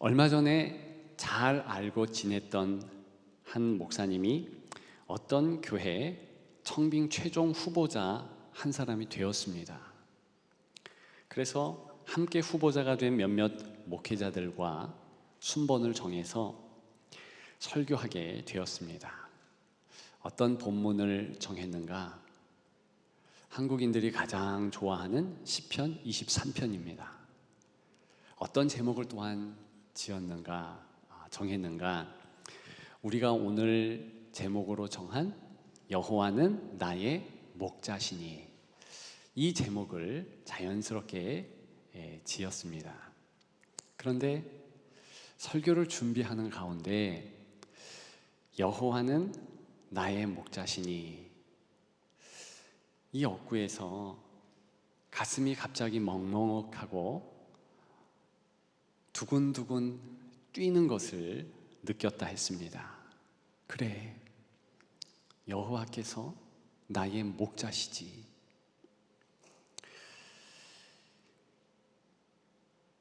얼마 전에 잘 알고 지냈던 한 목사님이 어떤 교회 청빙 최종 후보자 한 사람이 되었습니다. 그래서 함께 후보자가 된 몇몇 목회자들과 순번을 정해서 설교하게 되었습니다. 어떤 본문을 정했는가? 한국인들이 가장 좋아하는 시편 23편입니다. 어떤 제목을 또한 정했는가? 우리가 오늘 제목으로 정한 여호와는 나의 목자시니, 이 제목을 자연스럽게 지었습니다. 그런데 설교를 준비하는 가운데 여호와는 나의 목자시니, 이 억구에서 가슴이 갑자기 먹먹하고 두근두근 뛰는 것을 느꼈다 했습니다. 그래, 여호와께서 나의 목자시지.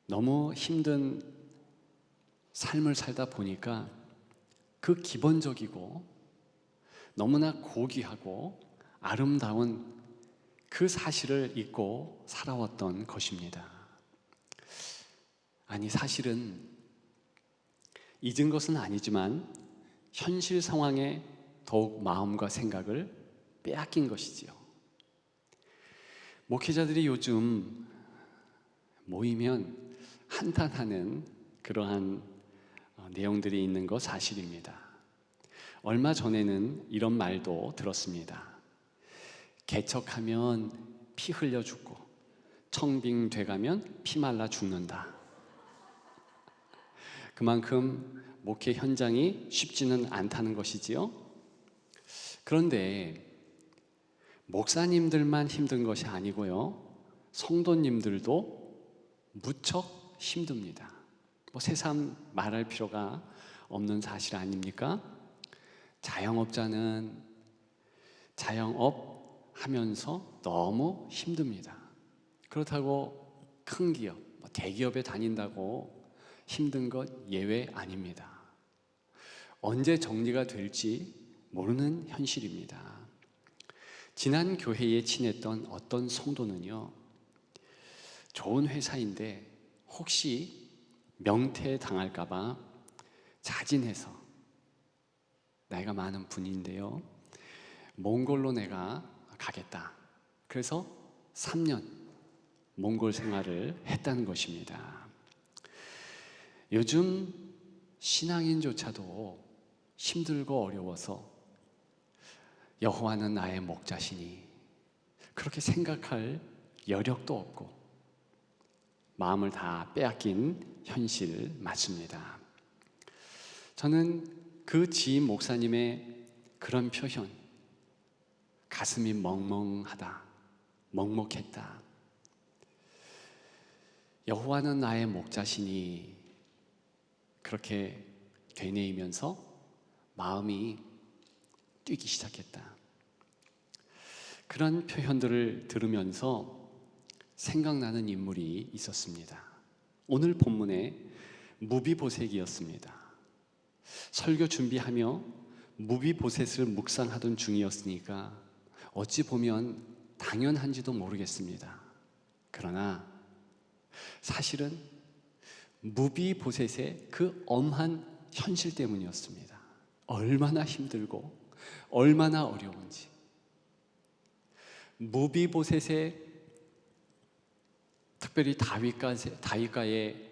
너무 힘든 삶을 살다 보니까 그 기본적이고 너무나 고귀하고 아름다운 그 사실을 잊고 살아왔던 것입니다. 아니, 사실은 잊은 것은 아니지만 현실 상황에 더욱 마음과 생각을 빼앗긴 것이지요. 목회자들이 요즘 모이면 한탄하는 그러한 내용들이 있는 것 사실입니다. 얼마 전에는 이런 말도 들었습니다. 개척하면 피 흘려 죽고 청빙 돼가면 피 말라 죽는다. 그만큼 목회 현장이 쉽지는 않다는 것이지요. 그런데 목사님들만 힘든 것이 아니고요, 성도님들도 무척 힘듭니다. 새삼 말할 필요가 없는 사실 아닙니까? 자영업자는 자영업 하면서 너무 힘듭니다. 그렇다고 큰 기업, 대기업에 다닌다고 힘든 것 예외 아닙니다. 언제 정리가 될지 모르는 현실입니다. 지난 교회에 지냈던 어떤 성도는요, 좋은 회사인데 혹시 명퇴 당할까봐 자진해서, 나이가 많은 분인데요, 몽골로 내가 가겠다. 그래서 3년 몽골 생활을 했다는 것입니다. 요즘 신앙인조차도 힘들고 어려워서 여호와는 나의 목자시니 그렇게 생각할 여력도 없고 마음을 다 빼앗긴 현실 맞습니다. 저는 그 지인 목사님의 그런 표현, 가슴이 먹먹하다, 먹먹했다, 여호와는 나의 목자시니 그렇게 되뇌이면서 마음이 뛰기 시작했다. 그런 표현들을 들으면서 생각나는 인물이 있었습니다. 오늘 본문에 무비보셋이었습니다. 설교 준비하며 무비보셋을 묵상하던 중이었으니까 어찌 보면 당연한지도 모르겠습니다. 그러나 사실은 무비보셋의 그 엄한 현실 때문이었습니다. 얼마나 힘들고 얼마나 어려운지. 무비보셋의, 특별히 다윗과의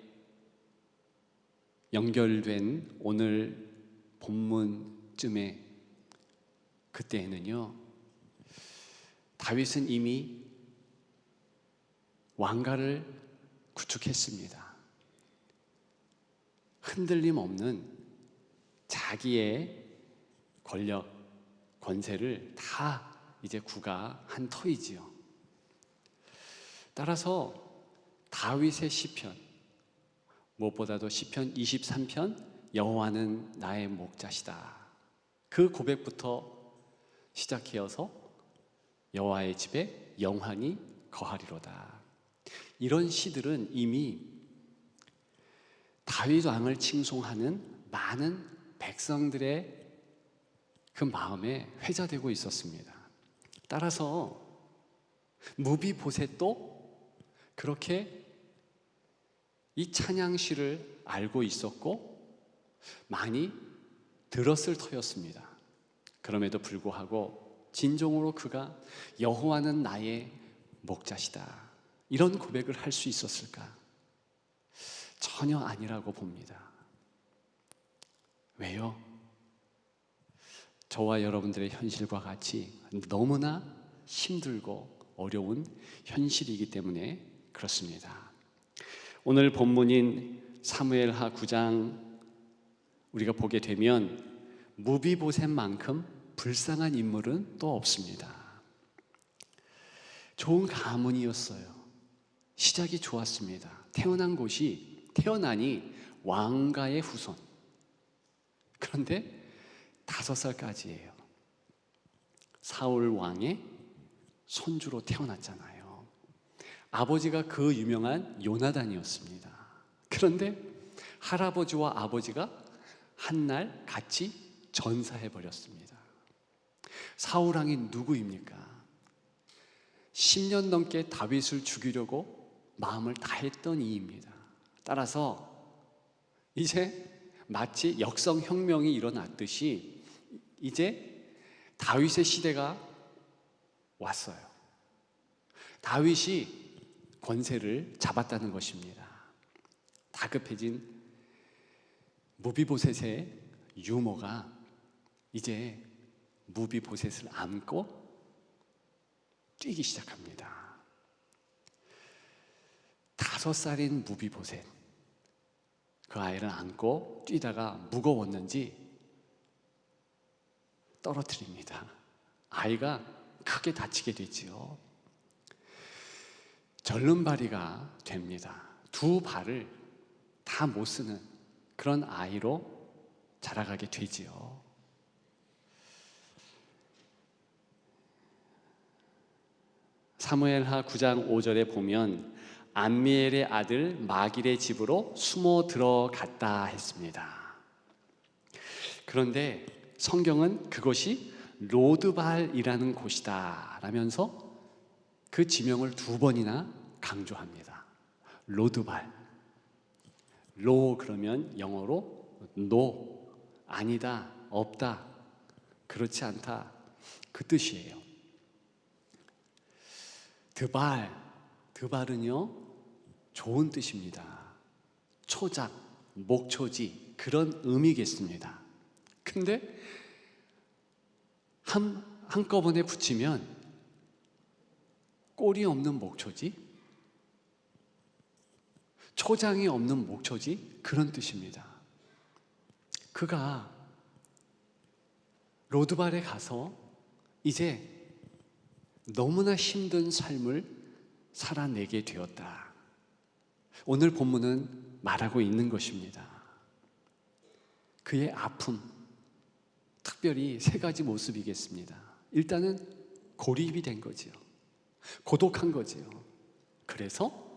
연결된 오늘 본문쯤에, 그때에는요, 다윗은 이미 왕가를 구축했습니다. 흔들림 없는 자기의 권력, 권세를 다 이제 구가한 터이지요. 따라서 다윗의 시편, 무엇보다도 시편 23편, 여호와는 나의 목자시다, 그 고백부터 시작해서 여호와의 집에 영환이 거하리로다, 이런 시들은 이미 다윗 왕을 칭송하는 많은 백성들의 그 마음에 회자되고 있었습니다. 따라서 무비보셋도 그렇게 이 찬양시를 알고 있었고 많이 들었을 터였습니다. 그럼에도 불구하고 진정으로 그가 여호와는 나의 목자시다 이런 고백을 할 수 있었을까? 전혀 아니라고 봅니다. 왜요? 저와 여러분들의 현실과 같이 너무나 힘들고 어려운 현실이기 때문에 그렇습니다. 오늘 본문인 사무엘하 9장 우리가 보게 되면 무비보셋만큼 불쌍한 인물은 또 없습니다. 좋은 가문이었어요. 시작이 좋았습니다. 태어나니 왕가의 후손. 그런데 5살까지예요. 사울 왕의 손주로 태어났잖아요. 아버지가 그 유명한 요나단이었습니다. 그런데 할아버지와 아버지가 한날 같이 전사해버렸습니다. 사울 왕이 누구입니까? 10년 넘게 다윗을 죽이려고 마음을 다했던 이입니다. 따라서 이제 마치 역성혁명이 일어났듯이 이제 다윗의 시대가 왔어요. 다윗이 권세를 잡았다는 것입니다. 다급해진 무비보셋의 유모가 이제 무비보셋을 안고 뛰기 시작합니다. 5살인 무비보셋, 그 아이를 안고 뛰다가 무거웠는지 떨어뜨립니다. 아이가 크게 다치게 되지요. 절름발이가 됩니다. 2 발을 다 못 쓰는 그런 아이로 자라가게 되지요. 사무엘하 9장 5절에 보면 암미엘의 아들 마길의 집으로 숨어 들어갔다 했습니다. 그런데 성경은 그것이 로드발이라는 곳이다 라면서 그 지명을 2번이나 강조합니다. 로드발. 로 그러면 영어로 no, 아니다, 없다, 그렇지 않다 그 뜻이에요. 드발은요 좋은 뜻입니다. 초작, 목초지 그런 의미겠습니다. 근데 한꺼번에 붙이면 꼴이 없는 목초지, 초장이 없는 목초지 그런 뜻입니다. 그가 로드발에 가서 이제 너무나 힘든 삶을 살아내게 되었다. 오늘 본문은 말하고 있는 것입니다. 그의 아픔, 특별히 3가지 모습이겠습니다. 일단은 고립이 된 거지요. 고독한 거지요. 그래서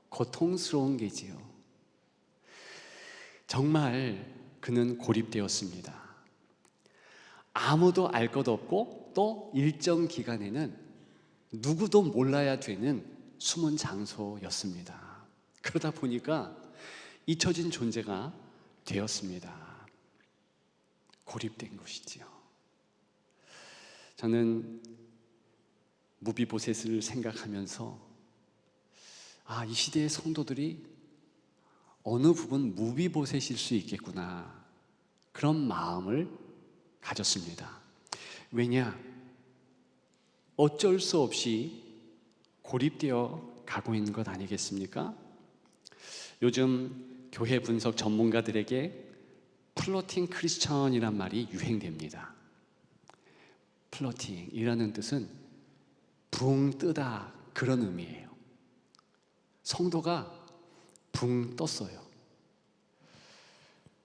고통스러운 게지요. 정말 그는 고립되었습니다. 아무도 알 것 없고 또 일정 기간에는 누구도 몰라야 되는 숨은 장소였습니다. 그러다 보니까 잊혀진 존재가 되었습니다. 고립된 것이지요. 저는 무비보셋을 생각하면서 이 시대의 성도들이 어느 부분 무비보셋일 수 있겠구나 그런 마음을 가졌습니다. 왜냐? 어쩔 수 없이 고립되어 가고 있는 것 아니겠습니까? 요즘 교회 분석 전문가들에게 플로팅 크리스천이란 말이 유행됩니다. 플로팅이라는 뜻은 붕 뜨다 그런 의미예요. 성도가 붕 떴어요.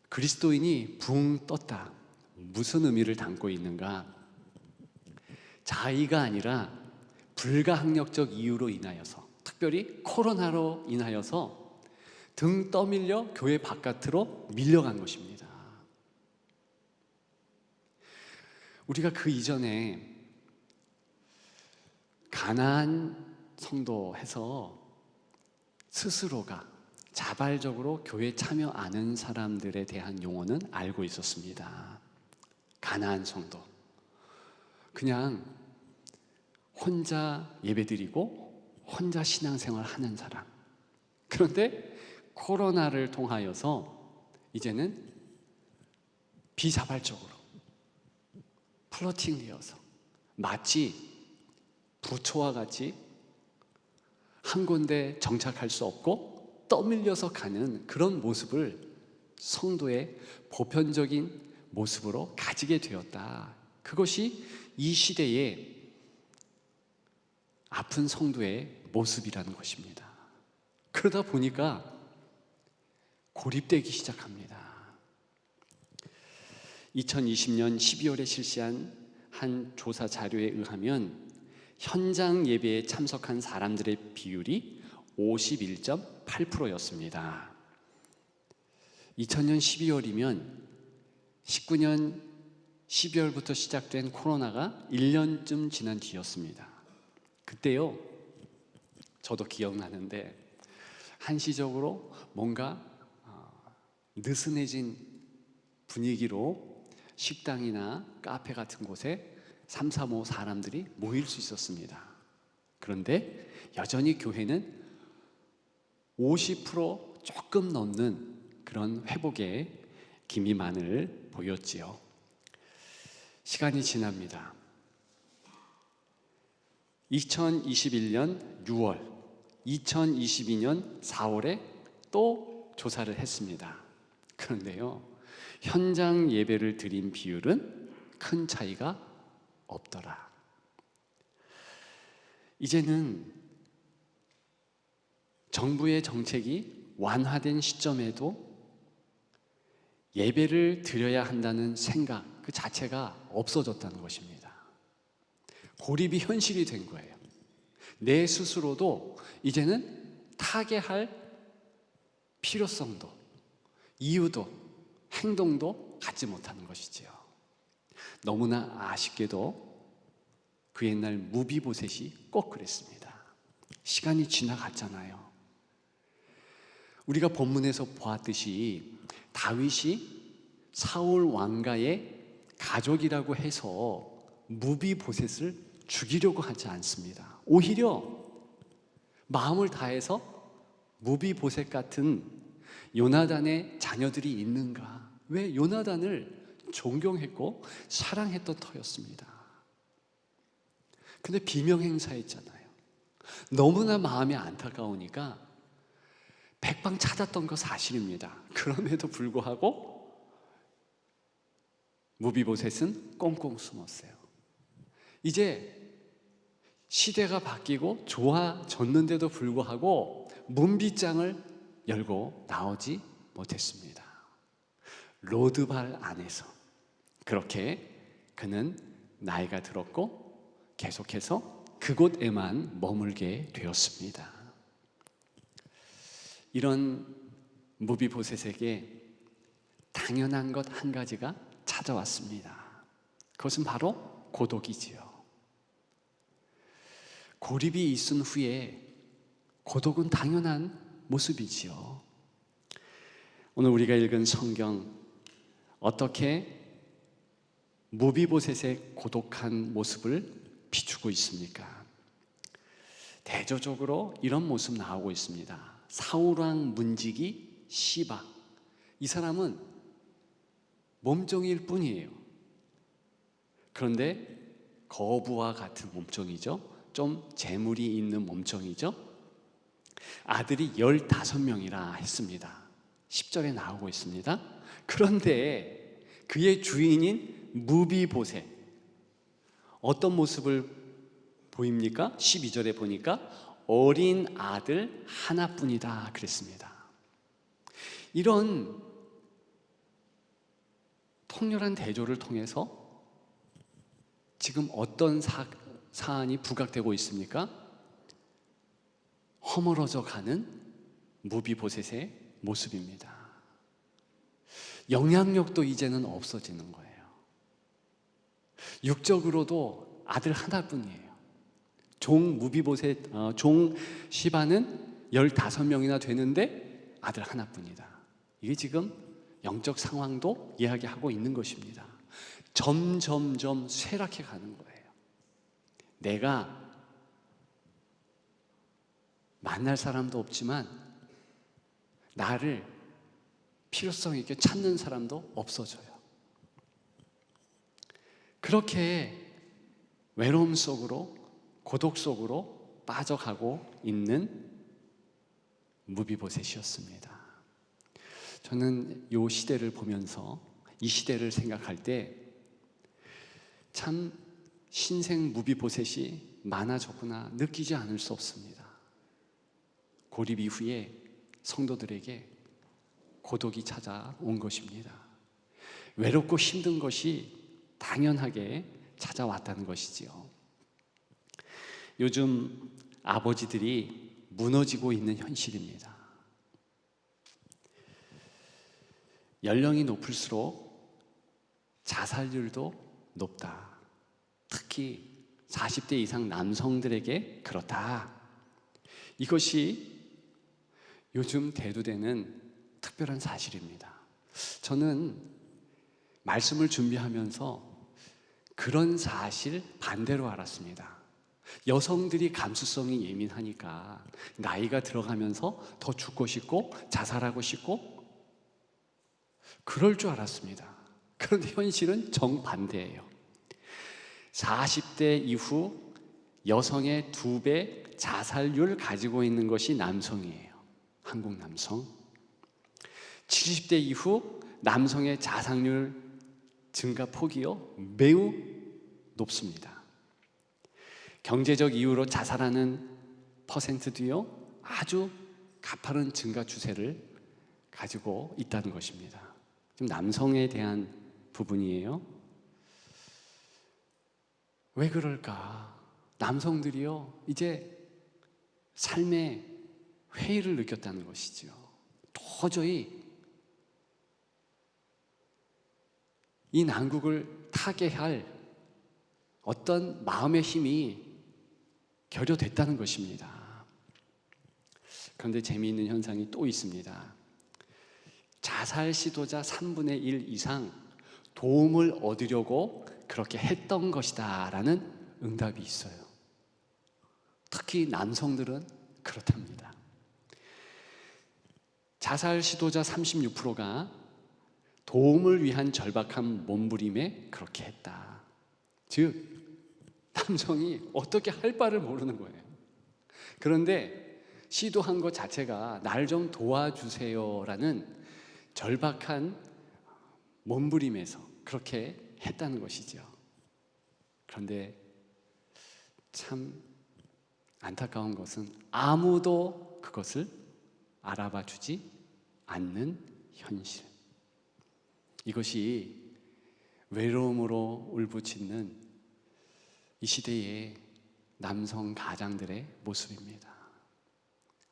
그리스도인이 붕 떴다. 무슨 의미를 담고 있는가? 자의가 아니라 불가항력적 이유로 인하여서, 특별히 코로나로 인하여서 등 떠밀려 교회 바깥으로 밀려간 것입니다. 우리가 그 이전에 가나안 성도해서 스스로가 자발적으로 교회 참여 안 하는 사람들에 대한 용어는 알고 있었습니다. 가나안 성도, 그냥 혼자 예배드리고 혼자 신앙생활 하는 사람. 그런데 코로나를 통하여서 이제는 비자발적으로 플러팅 되어서 마치 부초와 같이 한 군데 정착할 수 없고 떠밀려서 가는 그런 모습을 성도의 보편적인 모습으로 가지게 되었다. 그것이 이 시대의 아픈 성도의 모습이라는 것입니다. 그러다 보니까 고립되기 시작합니다. 2020년 12월에 실시한 한 조사 자료에 의하면 현장 예배에 참석한 사람들의 비율이 51.8%였습니다. 2000년 12월이면 19년 12월부터 시작된 코로나가 1년쯤 지난 뒤였습니다. 그때요, 저도 기억나는데 한시적으로 뭔가 느슨해진 분위기로 식당이나 카페 같은 곳에 3, 4, 5 사람들이 모일 수 있었습니다. 그런데 여전히 교회는 50% 조금 넘는 그런 회복의 기미만을 보였지요. 시간이 지납니다. 2021년 6월, 2022년 4월에 또 조사를 했습니다. 그런데요, 현장 예배를 드린 비율은 큰 차이가 없더라. 이제는 정부의 정책이 완화된 시점에도 예배를 드려야 한다는 생각 그 자체가 없어졌다는 것입니다. 고립이 현실이 된 거예요. 내 스스로도 이제는 타개할 필요성도, 이유도, 행동도 갖지 못하는 것이지요. 너무나 아쉽게도 그 옛날 무비보셋이 꼭 그랬습니다. 시간이 지나갔잖아요. 우리가 본문에서 보았듯이 다윗이 사울 왕가의 가족이라고 해서 무비보셋을 죽이려고 하지 않습니다. 오히려 마음을 다해서 무비보셋 같은 요나단의 자녀들이 있는가? 왜 요나단을 존경했고 사랑했던 터였습니다. 근데 비명행사했잖아요. 너무나 마음이 안타까우니까 백방 찾았던 거 사실입니다. 그럼에도 불구하고 무비보셋은 꽁꽁 숨었어요. 이제 시대가 바뀌고 좋아졌는데도 불구하고 문빗장을 열고 나오지 못했습니다. 로드발 안에서 그렇게 그는 나이가 들었고 계속해서 그곳에만 머물게 되었습니다. 이런 무비보셋에게 당연한 것 한 가지가 찾아왔습니다. 그것은 바로 고독이지요. 고립이 있은 후에 고독은 당연한 모습이지요. 오늘 우리가 읽은 성경 어떻게 무비보셋의 고독한 모습을 비추고 있습니까? 대조적으로 이런 모습 나오고 있습니다. 사울왕 문지기 시바, 이 사람은 몸종일 뿐이에요. 그런데 거부와 같은 몸종이죠. 좀 재물이 있는 몸종이죠. 아들이 15명이라 했습니다. 10절에 나오고 있습니다. 그런데 그의 주인인 무비보셋, 어떤 모습을 보입니까? 12절에 보니까 어린 아들 하나뿐이다 그랬습니다. 이런 통렬한 대조를 통해서 지금 어떤 사안이 부각되고 있습니까? 허물어져 가는 무비보셋의 모습입니다. 영향력도 이제는 없어지는 거예요. 육적으로도 아들 하나뿐이에요. 종 무비보셋, 종 시바는 15명이나 되는데 아들 하나뿐이다. 이게 지금 영적 상황도 이야기하고 있는 것입니다. 점점점 쇠락해 가는 거예요. 내가 만날 사람도 없지만 나를 필요성 있게 찾는 사람도 없어져요. 그렇게 외로움 속으로, 고독 속으로 빠져가고 있는 무비보셋이었습니다. 저는 이 시대를 보면서 이 시대를 생각할 때 참 신생 무비보셋이 많아졌구나 느끼지 않을 수 없습니다. 고립 이후에 성도들에게 고독이 찾아온 것입니다. 외롭고 힘든 것이 당연하게 찾아왔다는 것이지요. 요즘 아버지들이 무너지고 있는 현실입니다. 연령이 높을수록 자살률도 높다. 특히 40대 이상 남성들에게 그렇다. 이것이 요즘 대두되는 특별한 사실입니다. 저는 말씀을 준비하면서 그런 사실 반대로 알았습니다. 여성들이 감수성이 예민하니까 나이가 들어가면서 더 죽고 싶고 자살하고 싶고 그럴 줄 알았습니다. 그런데 현실은 정반대예요. 40대 이후 여성의 2배 자살률 가지고 있는 것이 남성이에요. 한국 남성. 70대 이후 남성의 자살률 증가 폭이요 매우 높습니다. 경제적 이유로 자살하는 퍼센트도요 아주 가파른 증가 추세를 가지고 있다는 것입니다. 지금 남성에 대한 부분이에요. 왜 그럴까? 남성들이요 이제 삶의 회의를 느꼈다는 것이죠. 도저히 이 난국을 타게 할 어떤 마음의 힘이 결여됐다는 것입니다. 그런데 재미있는 현상이 또 있습니다. 자살 시도자 3분의 1 이상 도움을 얻으려고 그렇게 했던 것이다 라는 응답이 있어요. 특히 남성들은 그렇답니다. 자살 시도자 36%가 도움을 위한 절박한 몸부림에 그렇게 했다. 즉 남성이 어떻게 할 바를 모르는 거예요. 그런데 시도한 것 자체가 날 좀 도와주세요라는 절박한 몸부림에서 그렇게 했다는 것이죠. 그런데 참 안타까운 것은 아무도 그것을 알아봐 주지 않는 현실. 이것이 외로움으로 울부짖는 이 시대의 남성 가장들의 모습입니다.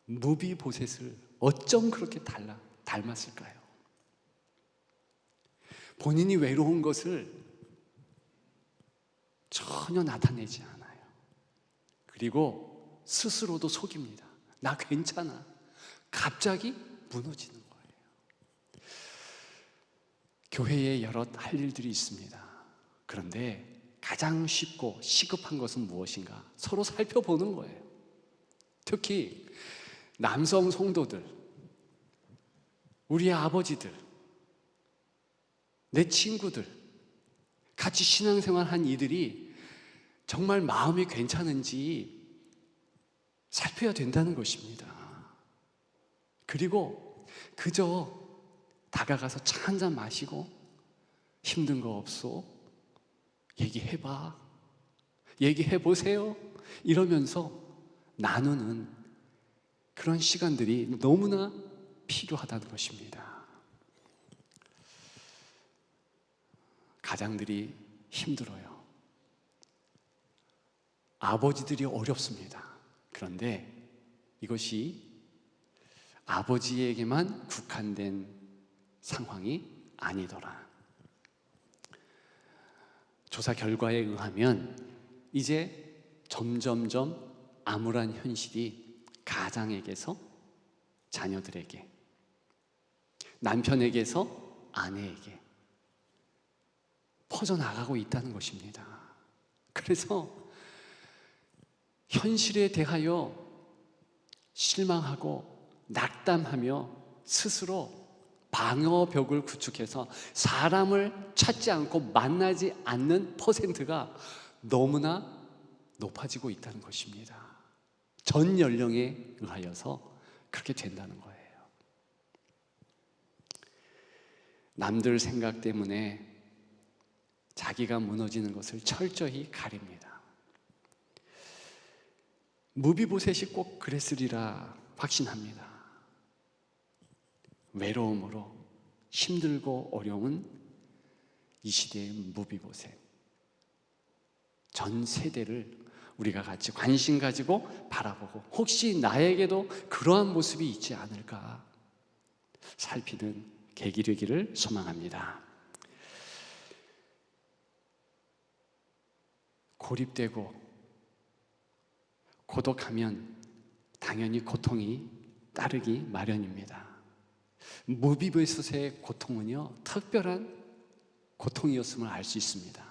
무비보셋을 어쩜 그렇게 닮았을까요? 본인이 외로운 것을 전혀 나타내지 않아요. 그리고 스스로도 속입니다. 나 괜찮아. 갑자기 무너지는 거예요. 교회에 여러 할 일들이 있습니다. 그런데 가장 쉽고 시급한 것은 무엇인가? 서로 살펴보는 거예요. 특히 남성 성도들, 우리의 아버지들, 내 친구들, 같이 신앙생활한 이들이 정말 마음이 괜찮은지 살펴야 된다는 것입니다. 그리고 그저 다가가서 차 한잔 마시고 힘든 거 없소? 얘기해봐. 얘기해보세요. 이러면서 나누는 그런 시간들이 너무나 필요하다는 것입니다. 가장들이 힘들어요. 아버지들이 어렵습니다. 그런데 이것이 아버지에게만 국한된 상황이 아니더라. 조사 결과에 의하면 이제 점점점 암울한 현실이 가장에게서 자녀들에게, 남편에게서 아내에게 퍼져나가고 있다는 것입니다. 그래서 현실에 대하여 실망하고 낙담하며 스스로 방어벽을 구축해서 사람을 찾지 않고 만나지 않는 퍼센트가 너무나 높아지고 있다는 것입니다. 전 연령에 의하여서 그렇게 된다는 거예요. 남들 생각 때문에 자기가 무너지는 것을 철저히 가립니다. 무비보셋이 꼭 그랬으리라 확신합니다. 외로움으로 힘들고 어려운 이 시대의 무비보셋, 전 세대를 우리가 같이 관심 가지고 바라보고 혹시 나에게도 그러한 모습이 있지 않을까 살피는 계기 되기를 소망합니다. 고립되고 고독하면 당연히 고통이 따르기 마련입니다. 무비보셋의 고통은요, 특별한 고통이었음을 알 수 있습니다.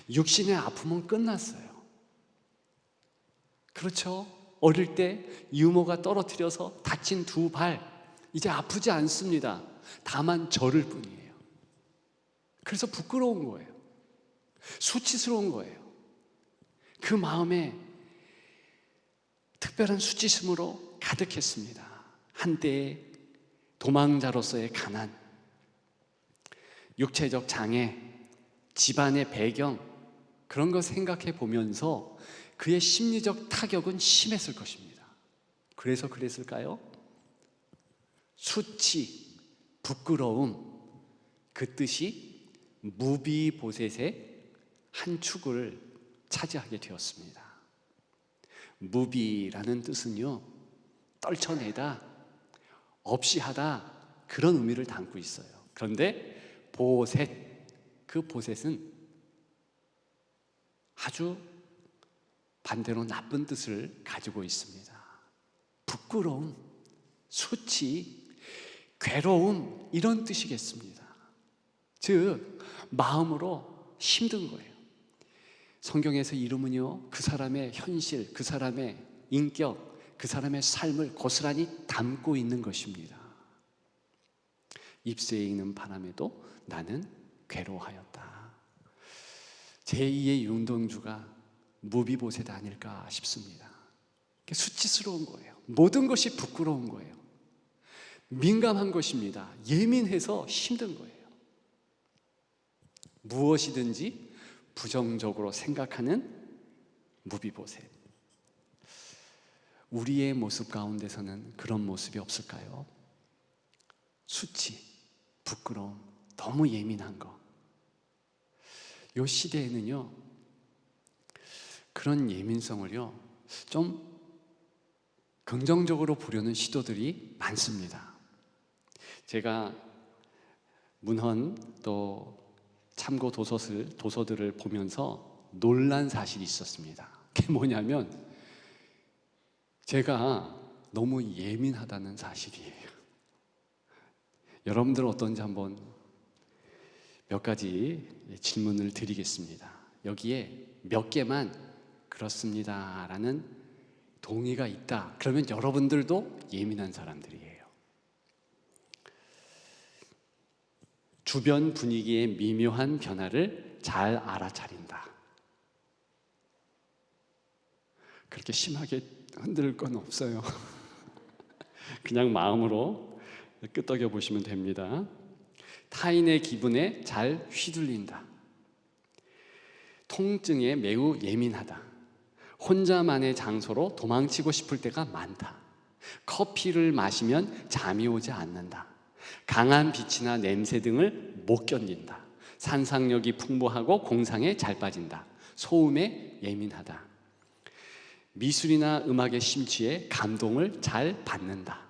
육신의 아픔은 끝났어요. 그렇죠? 어릴 때 유모가 떨어뜨려서 다친 두 발, 이제 아프지 않습니다. 다만 저릴 뿐이에요. 그래서 부끄러운 거예요. 수치스러운 거예요. 그 마음에 특별한 수치심으로 가득했습니다. 한때의 도망자로서의 가난, 육체적 장애, 집안의 배경, 그런 거 생각해 보면서 그의 심리적 타격은 심했을 것입니다. 그래서 그랬을까요? 수치, 부끄러움, 그 뜻이 무비보셋의 한 축을 차지하게 되었습니다. 무비라는 뜻은요, 떨쳐내다, 없이 하다, 그런 의미를 담고 있어요. 그런데 보셋, 그 보셋은 아주 반대로 나쁜 뜻을 가지고 있습니다. 부끄러움, 수치, 괴로움, 이런 뜻이겠습니다. 즉 마음으로 힘든 거예요. 성경에서 이름은요, 그 사람의 현실, 그 사람의 인격, 그 사람의 삶을 고스란히 담고 있는 것입니다. 잎새에 익는 바람에도 나는 괴로워하였다. 제2의 윤동주가 무비보셋 아닐까 싶습니다. 수치스러운 거예요. 모든 것이 부끄러운 거예요. 민감한 것입니다. 예민해서 힘든 거예요. 무엇이든지 부정적으로 생각하는 무비보셋. 우리의 모습 가운데서는 그런 모습이 없을까요? 수치, 부끄러움, 너무 예민한 거. 이 시대에는요, 그런 예민성을요, 좀 긍정적으로 보려는 시도들이 많습니다. 제가 문헌 또 참고 도서들을 보면서 놀란 사실이 있었습니다. 그게 뭐냐면 제가 너무 예민하다는 사실이에요. 여러분들 어떤지 한번 몇 가지 질문을 드리겠습니다. 여기에 몇 개만 그렇습니다라는 동의가 있다. 그러면 여러분들도 예민한 사람들이에요. 주변 분위기의 미묘한 변화를 잘 알아차린다. 그렇게 심하게 흔들 건 없어요. 그냥 마음으로 끄떡여 보시면 됩니다. 타인의 기분에 잘 휘둘린다. 통증에 매우 예민하다. 혼자만의 장소로 도망치고 싶을 때가 많다. 커피를 마시면 잠이 오지 않는다. 강한 빛이나 냄새 등을 못 견딘다. 상상력이 풍부하고 공상에 잘 빠진다. 소음에 예민하다. 미술이나 음악에 심취해 감동을 잘 받는다.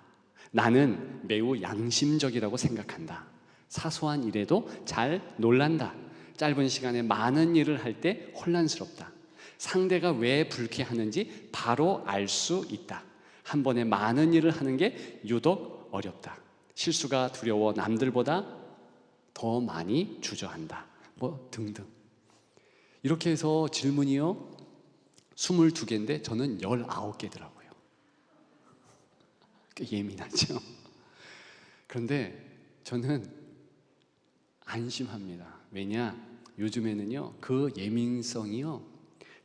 나는 매우 양심적이라고 생각한다. 사소한 일에도 잘 놀란다. 짧은 시간에 많은 일을 할 때 혼란스럽다. 상대가 왜 불쾌하는지 바로 알 수 있다. 한 번에 많은 일을 하는 게 유독 어렵다. 실수가 두려워 남들보다 더 많이 주저한다. 뭐 등등. 이렇게 해서 질문이요 22개인데 저는 19개더라고요. 예민하죠. 그런데 저는 안심합니다. 왜냐? 요즘에는요 그 예민성이요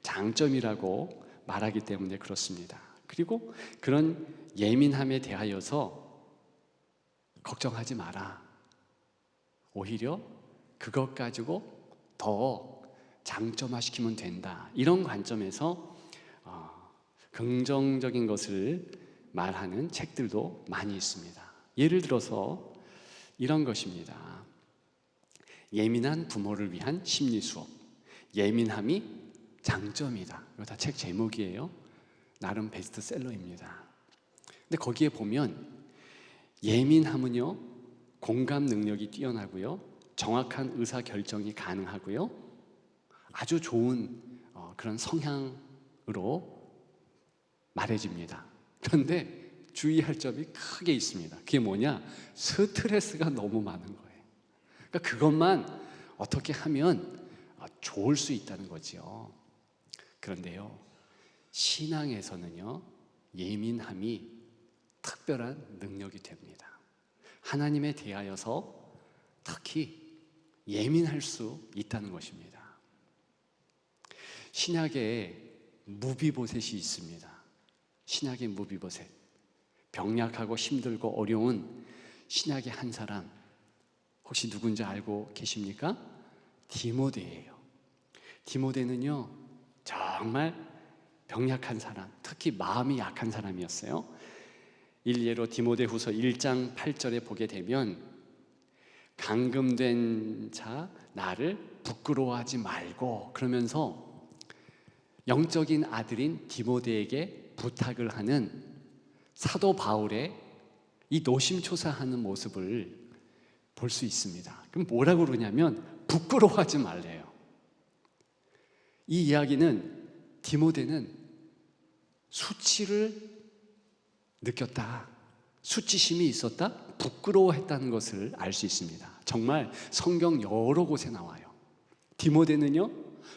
장점이라고 말하기 때문에 그렇습니다. 그리고 그런 예민함에 대하여서 걱정하지 마라. 오히려 그것 가지고 더 장점화시키면 된다. 이런 관점에서 긍정적인 것을 말하는 책들도 많이 있습니다. 예를 들어서 이런 것입니다. 예민한 부모를 위한 심리 수업. 예민함이 장점이다. 이거 다 책 제목이에요. 나름 베스트셀러입니다. 근데 거기에 보면 예민함은요 공감 능력이 뛰어나고요 정확한 의사 결정이 가능하고요 아주 좋은 그런 성향으로 말해집니다. 그런데 주의할 점이 크게 있습니다. 그게 뭐냐? 스트레스가 너무 많은 거예요. 그러니까 그것만 어떻게 하면 좋을 수 있다는 거죠. 그런데요 신앙에서는요 예민함이 특별한 능력이 됩니다. 하나님에 대하여서 특히 예민할 수 있다는 것입니다. 신약에 무비보셋이 있습니다. 신약의 무비보셋. 병약하고 힘들고 어려운 신약의 한 사람. 혹시 누군지 알고 계십니까? 디모데예요. 디모데는요 정말 병약한 사람, 특히 마음이 약한 사람이었어요. 일례로 디모데후서 1장 8절에 보게 되면 감금된 자 나를 부끄러워하지 말고 그러면서 영적인 아들인 디모데에게 부탁을 하는 사도 바울의 이 노심초사하는 모습을 볼 수 있습니다. 그럼 뭐라고 그러냐면 부끄러워하지 말래요. 이 이야기는 디모데는 수치를 느꼈다. 수치심이 있었다. 부끄러워했다는 것을 알 수 있습니다. 정말 성경 여러 곳에 나와요. 디모데는요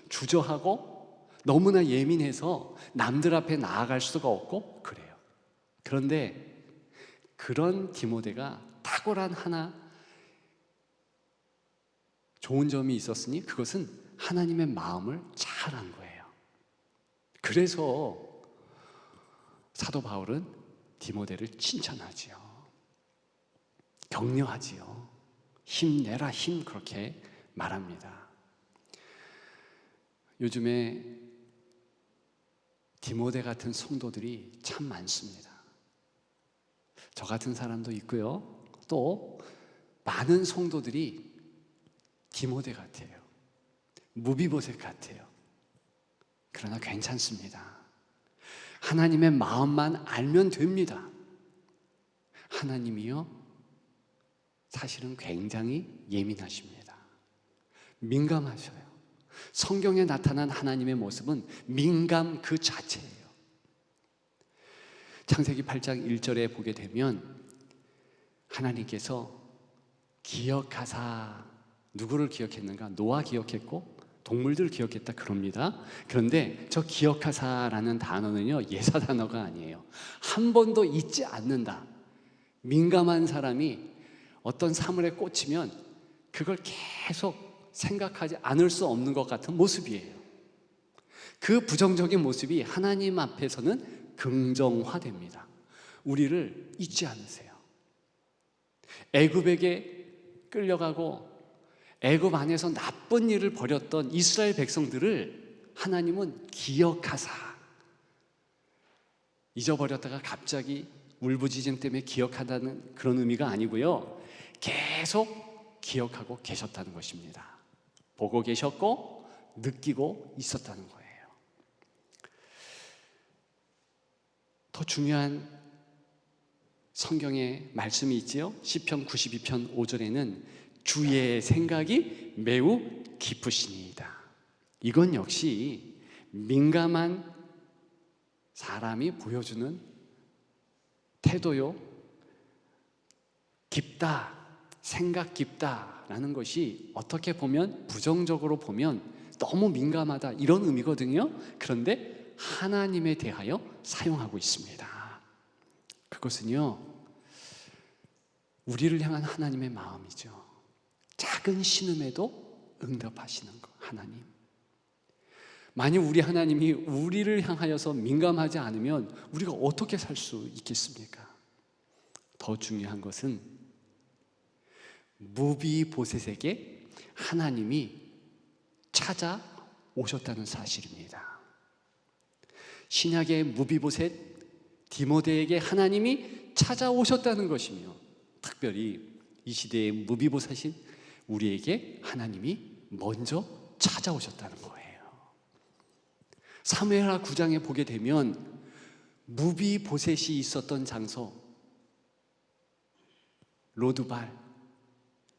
주저하고 너무나 예민해서 남들 앞에 나아갈 수가 없고 그래요. 그런데 그런 디모데가 탁월한 하나 좋은 점이 있었으니 그것은 하나님의 마음을 잘 안 거예요. 그래서 사도 바울은 디모데를 칭찬하지요. 격려하지요. 힘내라 힘 그렇게 말합니다. 요즘에 디모데 같은 성도들이 참 많습니다. 저 같은 사람도 있고요. 또 많은 성도들이 디모데 같아요. 무비보셋 같아요. 그러나 괜찮습니다. 하나님의 마음만 알면 됩니다. 하나님이요 사실은 굉장히 예민하십니다. 민감하셔요. 성경에 나타난 하나님의 모습은 민감 그 자체예요. 창세기 8장 1절에 보게 되면 하나님께서 기억하사 누구를 기억했는가? 노아 기억했고 동물들 기억했다 그럽니다. 그런데 저 기억하사라는 단어는요 예사 단어가 아니에요. 한 번도 잊지 않는다. 민감한 사람이 어떤 사물에 꽂히면 그걸 계속 생각하지 않을 수 없는 것 같은 모습이에요. 그 부정적인 모습이 하나님 앞에서는 긍정화됩니다. 우리를 잊지 않으세요. 애굽에게 끌려가고 애굽 안에서 나쁜 일을 벌였던 이스라엘 백성들을 하나님은 기억하사, 잊어버렸다가 갑자기 울부짖음 때문에 기억한다는 그런 의미가 아니고요, 계속 기억하고 계셨다는 것입니다. 보고 계셨고 느끼고 있었다는 거예요. 더 중요한 성경에 말씀이 있지요. 시편 92편 5절에는 주의 생각이 매우 깊으시니이다. 이건 역시 민감한 사람이 보여주는 태도요. 깊다, 생각 깊다라는 것이 어떻게 보면 부정적으로 보면 너무 민감하다 이런 의미거든요. 그런데 하나님에 대하여 사용하고 있습니다. 그것은요, 우리를 향한 하나님의 마음이죠. 작은 신음에도 응답하시는 것, 하나님. 만약 우리 하나님이 우리를 향하여서 민감하지 않으면 우리가 어떻게 살 수 있겠습니까? 더 중요한 것은 무비보셋에게 하나님이 찾아오셨다는 사실입니다. 신약의 무비보셋 디모데에게 하나님이 찾아오셨다는 것이며, 특별히 이 시대의 무비보셋인 우리에게 하나님이 먼저 찾아오셨다는 거예요. 사무엘하 9장에 보게 되면 무비보셋이 있었던 장소 로드발,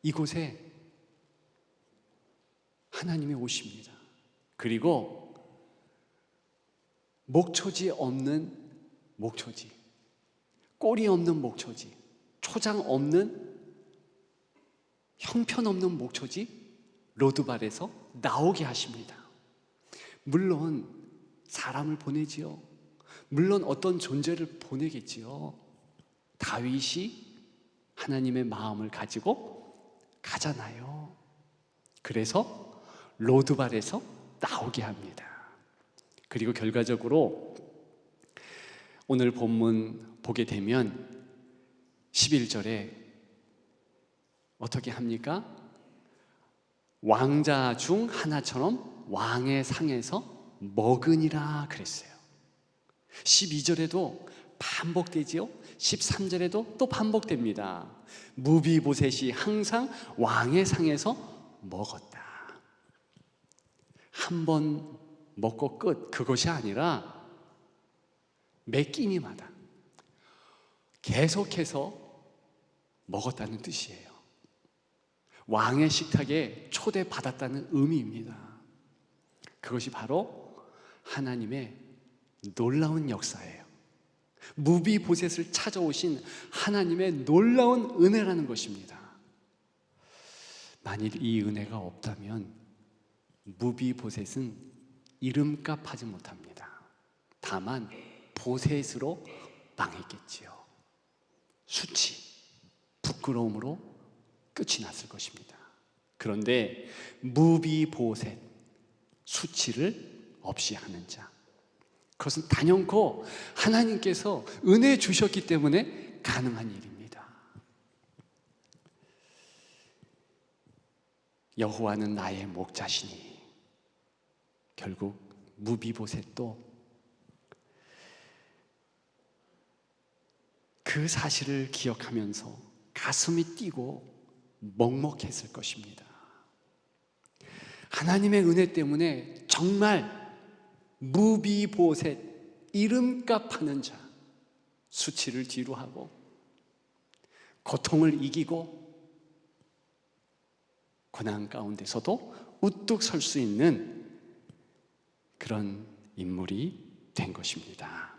이곳에 하나님이 오십니다. 그리고 목초지 없는 목초지, 꼬리 없는 목초지, 초장 없는, 형편없는 목초지 로드발에서 나오게 하십니다. 물론 사람을 보내지요. 물론 어떤 존재를 보내겠지요. 다윗이 하나님의 마음을 가지고 가잖아요. 그래서 로드발에서 나오게 합니다. 그리고 결과적으로 오늘 본문 보게 되면 11절에 어떻게 합니까? 왕자 중 하나처럼 왕의 상에서 먹으니라 그랬어요. 12절에도 반복되지요. 13절에도 또 반복됩니다. 무비보셋이 항상 왕의 상에서 먹었다. 한 번 먹고 끝, 그것이 아니라 매 끼니마다 계속해서 먹었다는 뜻이에요. 왕의 식탁에 초대받았다는 의미입니다. 그것이 바로 하나님의 놀라운 역사예요. 무비보셋을 찾아오신 하나님의 놀라운 은혜라는 것입니다. 만일 이 은혜가 없다면 무비보셋은 이름값 하지 못합니다. 다만 보셋으로 망했겠지요. 수치, 부끄러움으로 끝이 났을 것입니다. 그런데 무비보셋, 수치를 없이 하는 자, 그것은 단연코 하나님께서 은혜 주셨기 때문에 가능한 일입니다. 여호와는 나의 목자시니, 결국 무비보셋도 그 사실을 기억하면서 가슴이 뛰고 먹먹했을 것입니다. 하나님의 은혜 때문에 정말 무비보셋, 이름값 하는 자, 수치를 뒤로하고 고통을 이기고 고난 가운데서도 우뚝 설 수 있는 그런 인물이 된 것입니다.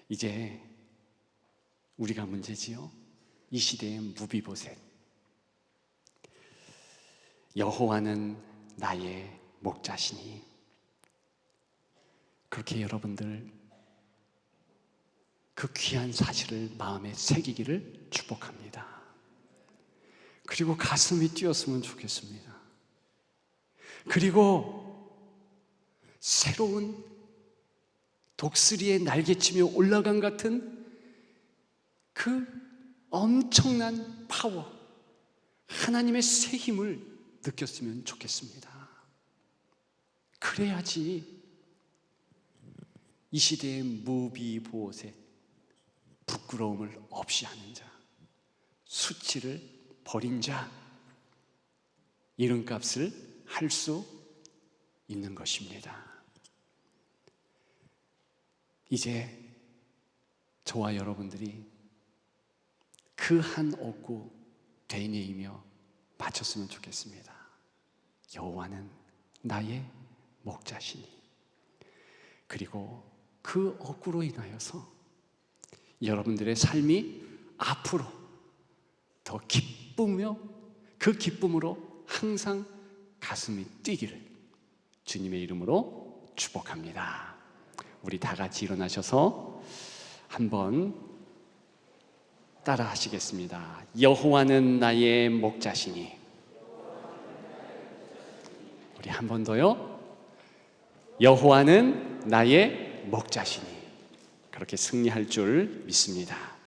이제 우리가 문제지요. 이 시대의 무비보셋. 여호와는 나의 목자시니, 그렇게 여러분들 그 귀한 사실을 마음에 새기기를 축복합니다. 그리고 가슴이 뛰었으면 좋겠습니다. 그리고 새로운 독수리의 날개치며 올라간 같은 그 엄청난 파워, 하나님의 새 힘을 느꼈으면 좋겠습니다. 그래야지 이 시대의 무비보셋, 부끄러움을 없이 하는 자, 수치를 버린 자, 이름값을 할 수 있는 것입니다. 이제 저와 여러분들이 그 한 억구 되뇌이며 바쳤으면 좋겠습니다. 여호와는 나의 목자시니. 그리고 그 억구로 인하여서 여러분들의 삶이 앞으로 더 기쁘며 그 기쁨으로 항상 가슴이 뛰기를 주님의 이름으로 축복합니다. 우리 다 같이 일어나셔서 한번 따라 하시겠습니다. 여호와는 나의 목자시니. 우리 한 번 더요. 여호와는 나의 목자시니. 그렇게 승리할 줄 믿습니다.